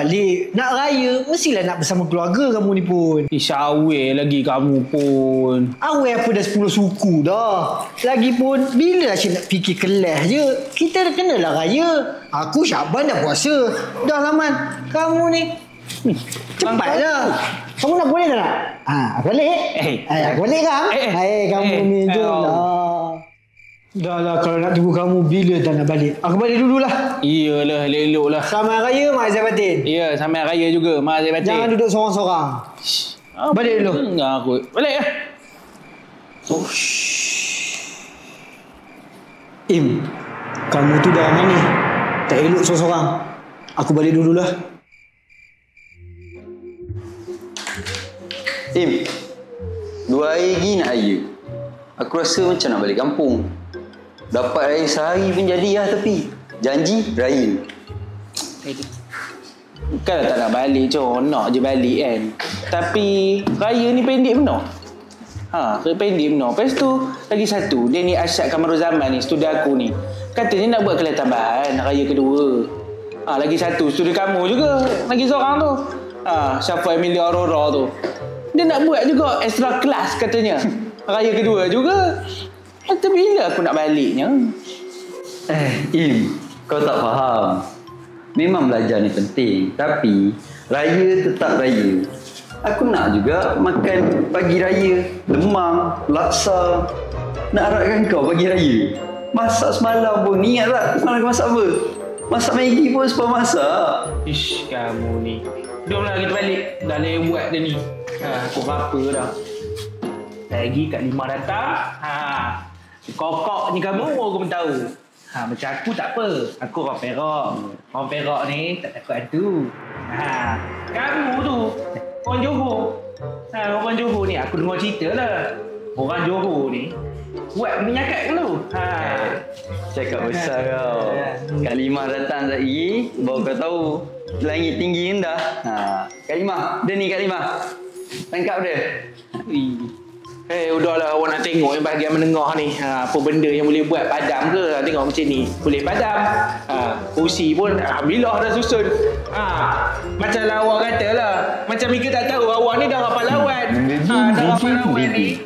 balik. Nak raya, mestilah nak bersama keluarga kamu ni pun. Syawil lagi kamu pun. Awal apa dah 10 suku dah. Lagipun, bila Syed nak fikir kelas je? Kita dah kenalah raya. Aku Syaban dah puasa. Dah Laman, kamu ni cepatlah. Kamu nak boleh tak? Aku balik. Aku balik kan? Kamu ni je lah. Dah lah, kalau nak tunggu kamu, bila dah nak balik? Aku balik dululah. Iyalah, elok-elok lah. Selamat Raya, Mak Aizat Batin. Ya, selamat Raya juga, Mak Aizat Batin. Jangan duduk sorang-sorang. Balik dulu. Enggak aku. Balik lah. Im, kamu tu dah mana? Tak elok sorang-sorang. Aku balik dululah. Im, 2 hari lagi nak raya. Aku rasa macam nak balik kampung. Dapat raya sehari pun jadi lah tapi janji raya. Bukanlah tak nak balik, nak je balik kan. Tapi raya ni pendek benar. Pendek benar. Lepas tu lagi satu, dia ni Asyad Kamarul Zaman ni, studi aku ni. Katanya nak buat kelas tambahan raya kedua. Lagi satu, studi kamu juga. Lagi seorang tu. Syafa Emilia Aurora tu. Dia nak buat juga extra kelas katanya. Raya kedua juga. Kata bila aku nak baliknya? Im, kau tak faham. Memang belajar ni penting, tapi raya tetap raya. Aku nak juga makan pagi raya, lemang, laksa. Nak harapkan kau pagi raya. Masak semalam pun, ni ingat tak semalam aku masak apa? Masak Maggi pun sebab masak. Ish, kamu ni. Jomlah kita balik. Dah lewat dah ni. Pukul berapa dah? Lagi Kak Limah datang. Kokok ni kamu pun tahu. Macam aku tak apa. Aku orang Perak. Orang Perak ni tak takut hantu. Kamu tu orang Johor. Orang Johor ni aku dengar cerita lah. Orang Johor ni buat menyakat dulu. Cakap besar kau. Kak Limah datang lagi, baru kau tahu langit tinggi rendah. Kak Limah, dia ni Kak Limah. Tangkap dia. Udahlah, awak nak tengok yang bahagian menengah ni. Apa benda yang boleh buat padam ke? Tengok macam ni. Boleh padam. Kursi pun alhamdulillah dah susun. Macam lah awak kata lah. Macam Mika tak tahu awak ni dah pahlawan. Dah pahlawan ni.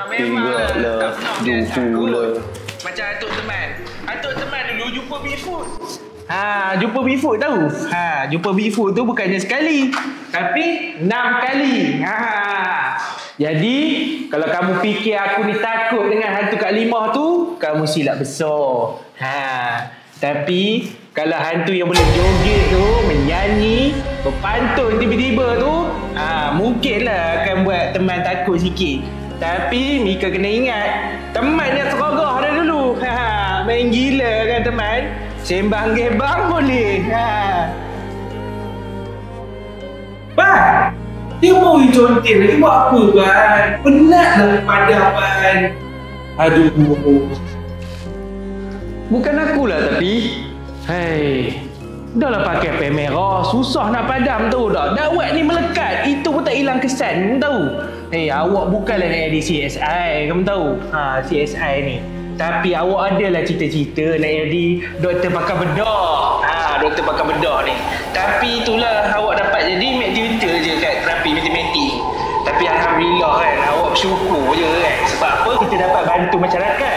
Memanglah. Macam Atuk Teman. Atuk Teman dulu jumpa Bigfoot. Jumpa Bigfoot tahu? Jumpa Bigfoot tu bukannya sekali, tapi 6 kali. Jadi, kalau kamu fikir aku ni takut dengan hantu Kak Limah tu, kamu silap besar. Tapi, kalau hantu yang boleh joget tu, menyanyi, berpantun tiba-tiba tu, mungkinlah akan buat teman takut sikit. Tapi, Mika kena ingat, teman yang serogah dah dulu. Main gila kan teman? Sembang gebang boleh. Bang! Dia mau contin lagi buat apa kan? Penatlah padapan. Aduh. Bukan akulah tapi. Dah lah pakai pen merah. Susah nak padam tu dah. Dakwat ni melekat. Itu pun tak hilang kesan. Kamu tahu? Awak bukanlah nak jadi CSI. Kamu tahu? CSI ni. Tapi awak adalah cita-cita nak jadi doktor pakar bedah. Doktor pakar bedah ni. Tapi itulah awak dapat jadi mat tutor je kat terapi matematik. Tapi alhamdulillah kan, awak bersyukur je kan. Sebab apa? Kita dapat bantu masyarakat.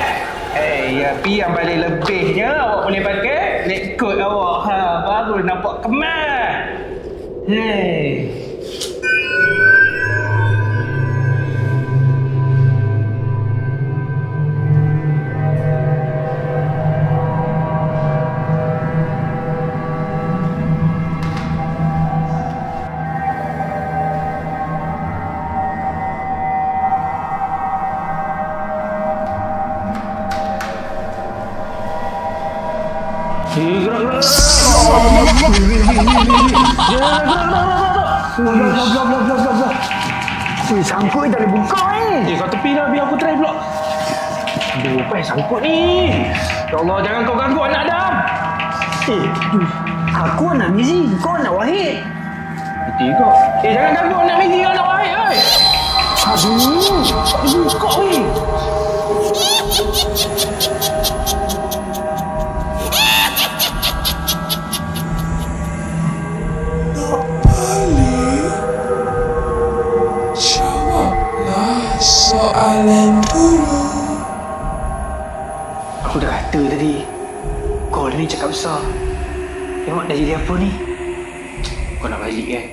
Tapi yang paling lebihnya awak boleh pakai lab coat awak. Baru nampak kemas. Sangkut ni tak boleh buka ni. Kau tepi dah, biar aku try pula. Aduh, apa yang sangkut ni? Ya Allah, jangan kau ganggu anak Adam. Aku anak Mizi, kau anak Wahid. Betul kau. Jangan ganggu anak Mizi dengan anak Wahid. Aduh, tak boleh buka ni. Aku dah kata tadi, kau ni cakap besar. Tengok dah jadi apa ni? Kau nak balik kan?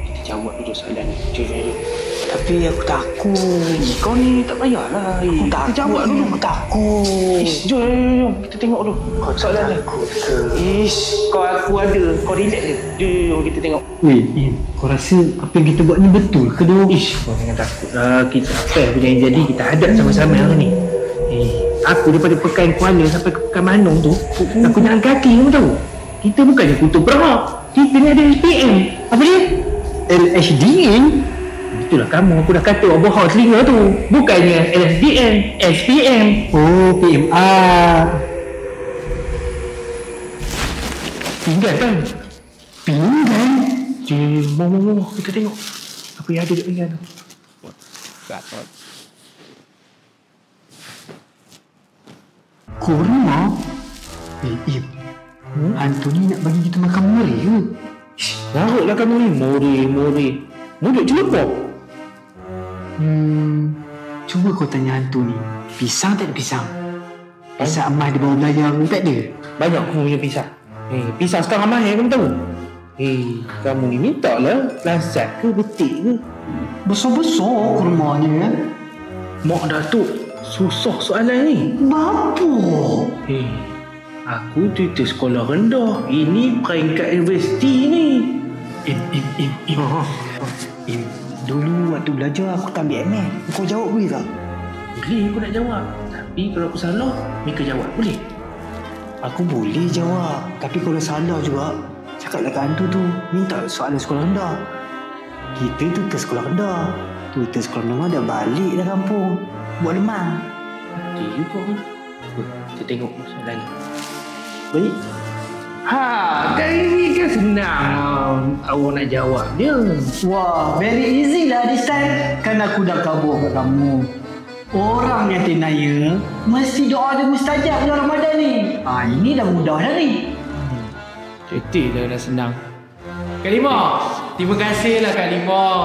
Kita jawab dulu soalan ni. Jom. Tapi aku takut. Kau ni tak payahlah. Aku takut. Kita jawab dulu. Aku takut. Jom. Kita tengok dulu. Soalan ni. Kau aku ada. Kau relax je. Jom kita tengok. Weh, kau rasa apa yang kita buat ni betul ke tu? Kau jangan takut lah. Kita apa yang aku jadi kita hadap sama-sama hari ni. Aku daripada Pekan Kuala sampai ke Pekan Manong tu, aku jalan kaki kamu tahu. Kita bukannya kutub Perak. Kita ni ada SPM. Apa dia? LHDN? Itulah kamu. Aku dah kata awak bohong telinga tu. Bukannya LSDN, SPM. Oh, PMR. Pinggan kan? Pinggan? Mau. Kita tengok. Apa yang ada dekat pinggan tu. Gatot. Kurma? Ip. Hantu ni nak bagi kita makan mori ke? Larutlah kamu ni. Mori. Mulut celepok. Cuba kau tanya hantu ni. Pisang tak ada pisang? Pisang emas di bawah belayar tu tak ada? Banyak kamu punya pisang. Pisang sekarang ramai kamu tahu. Kamu ni minta lah. Lazat ke betik ke? Besar-besar kurmanya. Mak Datuk susah soalan ni. Bapa? Aku tutor sekolah rendah. Ini peringkat universiti ni. Im, dulu waktu belajar aku tak ambil ML. Kau jawab boleh tak? Boleh aku nak jawab. Tapi kalau aku salah, Mika jawab boleh? Aku boleh jawab. Tapi kalau salah juga, cakaplah kat hantu tu. Minta soalan sekolah rendah. Kita tutor sekolah rendah. Tutor sekolah menengah dah balik dah kampung. Buat lemang. Betul juga kan? Kita tengok soalan ni. Baik. Kali ni kan senang awak nak jawab dia. Wah, very easy lah this time. Kan aku dah kabur kat kamu. Orang yang tenaya mesti doa dia mustajab bulan Ramadan ni. Ini dah mudah dah ni. Cetik dah senang. Kak Limah, terima kasihlah Kak Limah.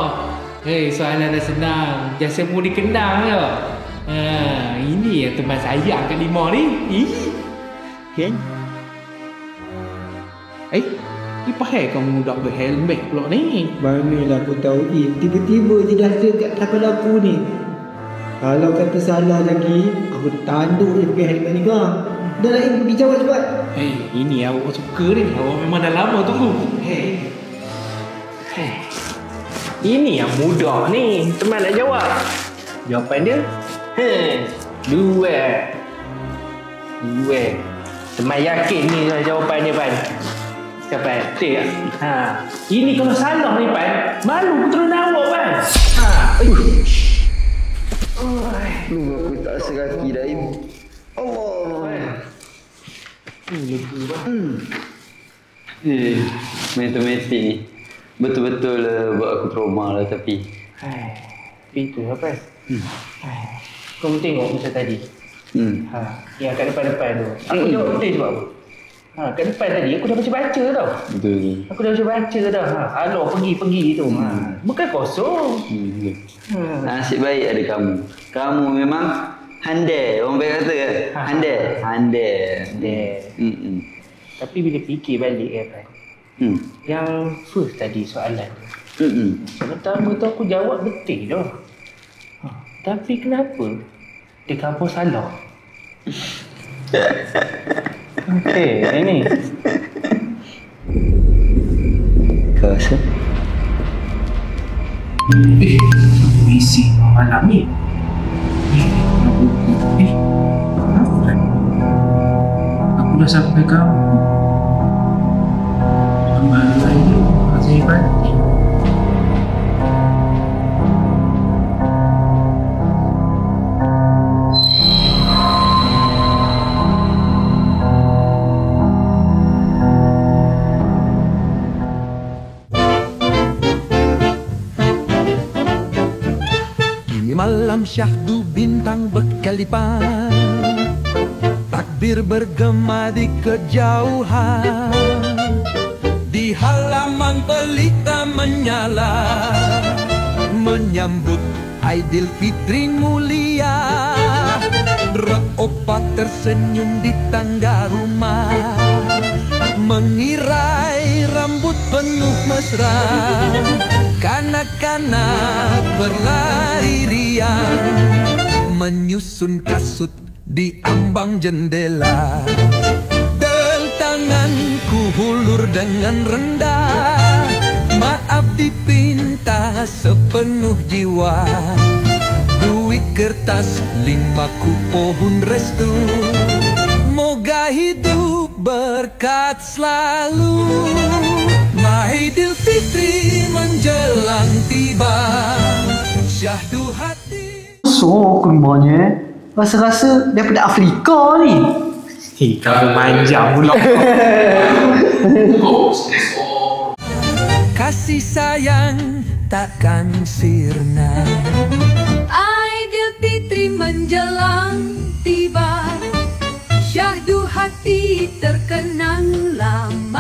Soalan dah senang. Jasa mu dikenang je. Ini yang teman sayang Kak Limah ni. Kan? Ni pahal kamu dah berhelmet pula ni. Manalah aku tahu tiba-tiba je dah ada kat kepala aku ni. Kalau kata salah lagi, aku tanduk je pakai helmet ni kau. Dah lah pergi jawab cepat. Ini awak suka ni. Awak memang dah lama tunggu. Ini yang mudah ni. Teman nak jawab. Jawapan dia dua. Teman yakin ni lah jawapannya Pan. Pan. Betul tak? Ini kalau salah ni Pan, malu keturunan awak Pan. Aku tak seraki dah Im. Allah. Matematik ni betul-betul buat aku trauma lah tapi. Itu lah Pan. Kau tengok macam tadi. Yang kat depan-depan tu. Aku jawab betul sebab apa? Kat depan tadi aku dah baca-baca tau. Betul. Aku dah baca dah. Alor pergi-pergi tu. Bukan kosong. Nasib baik ada kamu. Kamu memang handai. Orang baik kata kan? Handai. Tapi bila fikir balik kan, yang first tadi soalan tu. Pertama tu aku jawab betul dah. Tapi kenapa dia kampung salah? Ini. Kau rasa? Misi malam ni. Aku dah sampai kamu. Amal lagi masih banyak. Malam syahdu bintang berkelipan, takbir bergema di kejauhan. Di halaman pelita menyala, menyambut Aidilfitri mulia. Badra opa tersenyum di tangga rumah, mengirai rambut penuh mesra. Kanak-kanak berlari riang, menyusun kasut di ambang jendela. Dan tanganku hulur dengan rendah, maaf dipinta sepenuh jiwa. Duit kertas 5 pohon restu, moga hidup berkat selalu. Maidil Fitri menjelang tiba, syahdu hati. So, kelimanya rasa-rasa daripada Afrika ni. Kamu manja pula. Kasih sayang takkan sirna. Aidil Fitri menjelang tiba, syahdu hati terkenang lama.